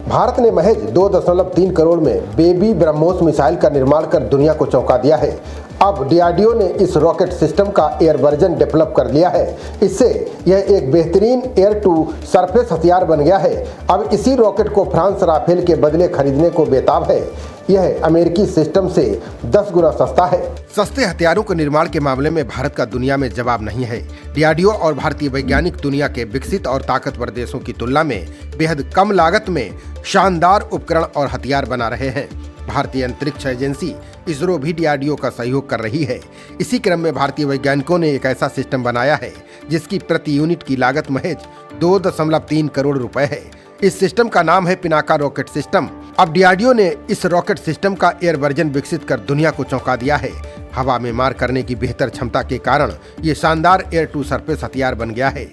भारत ने महज 2.3 करोड़ में बेबी ब्रह्मोस मिसाइल का निर्माण कर दुनिया को चौंका दिया है। अब डीआरडीओ ने इस रॉकेट सिस्टम का एयर वर्जन डेवलप कर लिया है। इससे यह एक बेहतरीन एयर टू सरफेस हथियार बन गया है। अब इसी रॉकेट को फ्रांस राफेल के बदले खरीदने को बेताब है। यह अमेरिकी सिस्टम से 10 गुना सस्ता है। सस्ते हथियारों के निर्माण के मामले में भारत का दुनिया में जवाब नहीं है। डीआरडीओ और भारतीय वैज्ञानिक दुनिया के विकसित और ताकतवर देशों की तुलना में बेहद कम लागत में शानदार उपकरण और हथियार बना रहे हैं। भारतीय अंतरिक्ष एजेंसी इसरो भी डीआरडीओ का सहयोग कर रही है। इसी क्रम में भारतीय वैज्ञानिकों ने एक ऐसा सिस्टम बनाया है जिसकी प्रति यूनिट की लागत महज 2.3 करोड़ रुपए है। इस सिस्टम का नाम है पिनाका रॉकेट सिस्टम। अब डीआरडीओ ने इस रॉकेट सिस्टम का एयर वर्जन विकसित कर दुनिया को चौंका दिया है। हवा में मार करने की बेहतर क्षमता के कारण ये शानदार एयर टू सरफेस हथियार बन गया है।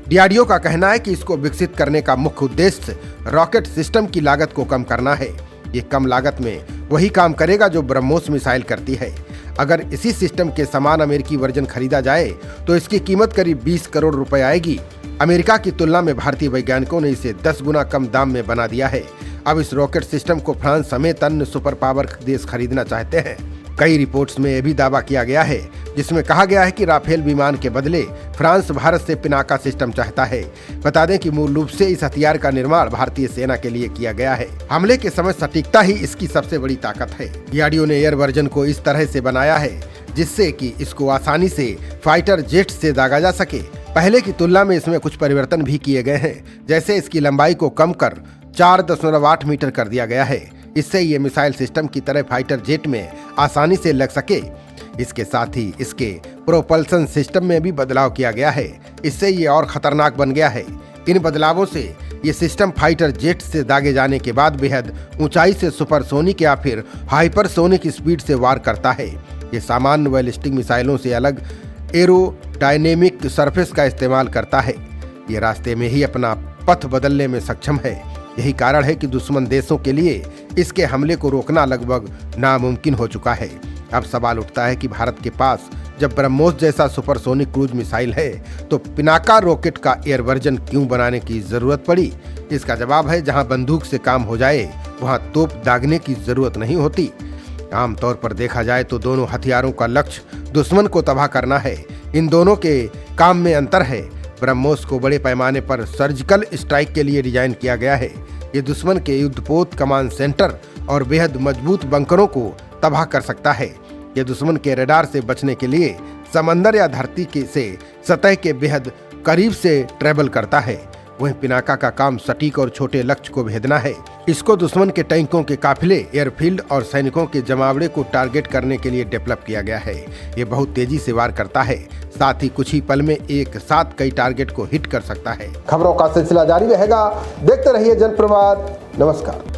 डीआरडीओ का कहना है कि इसको विकसित करने का मुख्य उद्देश्य रॉकेट सिस्टम की लागत को कम करना है। ये कम लागत में वही काम करेगा जो ब्रह्मोस मिसाइल करती है। अगर इसी सिस्टम के समान अमेरिकी वर्जन खरीदा जाए तो इसकी कीमत करीब 20 करोड़ रुपए आएगी। अमेरिका की तुलना में भारतीय वैज्ञानिकों ने इसे 10 गुना कम दाम में बना दिया है। अब इस रॉकेट सिस्टम को फ्रांस समेत अन्य सुपर पावर देश खरीदना चाहते हैं। कई रिपोर्ट्स में यह भी दावा किया गया है जिसमें कहा गया है कि राफेल विमान के बदले फ्रांस भारत से पिनाका सिस्टम चाहता है। बता दें कि मूल रूप से इस हथियार का निर्माण भारतीय सेना के लिए किया गया है। हमले के समय सटीकता ही इसकी सबसे बड़ी ताकत है। डीआरडीओ ने एयर वर्जन को इस तरह से बनाया है जिससे कि इसको आसानी से फाइटर जेट से दागा जा सके। पहले की तुलना में इसमें कुछ परिवर्तन भी किए गए हैं, जैसे इसकी लंबाई को कम कर 4.8 मीटर कर दिया गया है। इससे ये मिसाइल सिस्टम की तरह फाइटर जेट में आसानी से लग सके। इसके साथ ही इसके प्रोपल्सन सिस्टम में भी बदलाव किया गया है। इससे ये और खतरनाक बन गया है। इन बदलावों से ये सिस्टम फाइटर जेट से दागे जाने के बाद बेहद ऊंचाई से सुपरसोनिक या फिर हाइपरसोनिक स्पीड से वार करता है। ये सामान्य बैलिस्टिक मिसाइलों से अलग एरोडायनेमिक सरफेस का इस्तेमाल करता है। ये रास्ते में ही अपना पथ बदलने में सक्षम है। यही कारण है कि दुश्मन देशों के लिए इसके हमले को रोकना लगभग नामुमकिन हो चुका है। अब सवाल उठता है कि भारत के पास जब ब्रह्मोस जैसा सुपरसोनिक क्रूज मिसाइल है तो पिनाका रॉकेट का एयर वर्जन क्यों बनाने की जरूरत पड़ी? इसका जवाब है, जहां बंदूक से काम हो जाए वहां तोप दागने की जरूरत नहीं होती। आमतौर पर देखा जाए तो दोनों हथियारों का लक्ष्य दुश्मन को तबाह करना है। इन दोनों के काम में अंतर है। ब्रह्मोस को बड़े पैमाने पर सर्जिकल स्ट्राइक के लिए डिजाइन किया गया है। ये दुश्मन के युद्धपोत, कमांड सेंटर और बेहद मजबूत बंकरों को तबाह कर सकता है। ये दुश्मन के रडार से बचने के लिए समंदर या धरती से सतह के बेहद करीब से ट्रेवल करता है। वहीं पिनाका का काम सटीक और छोटे लक्ष्य को भेदना है। इसको दुश्मन के टैंकों के काफिले, एयरफील्ड और सैनिकों के जमावड़े को टारगेट करने के लिए डेवलप किया गया है। ये बहुत तेजी से वार करता है, साथ ही कुछ ही पल में एक साथ कई टारगेट को हिट कर सकता है। खबरों का सिलसिला जारी रहेगा। देखते रहिए जनप्रवाद। नमस्कार।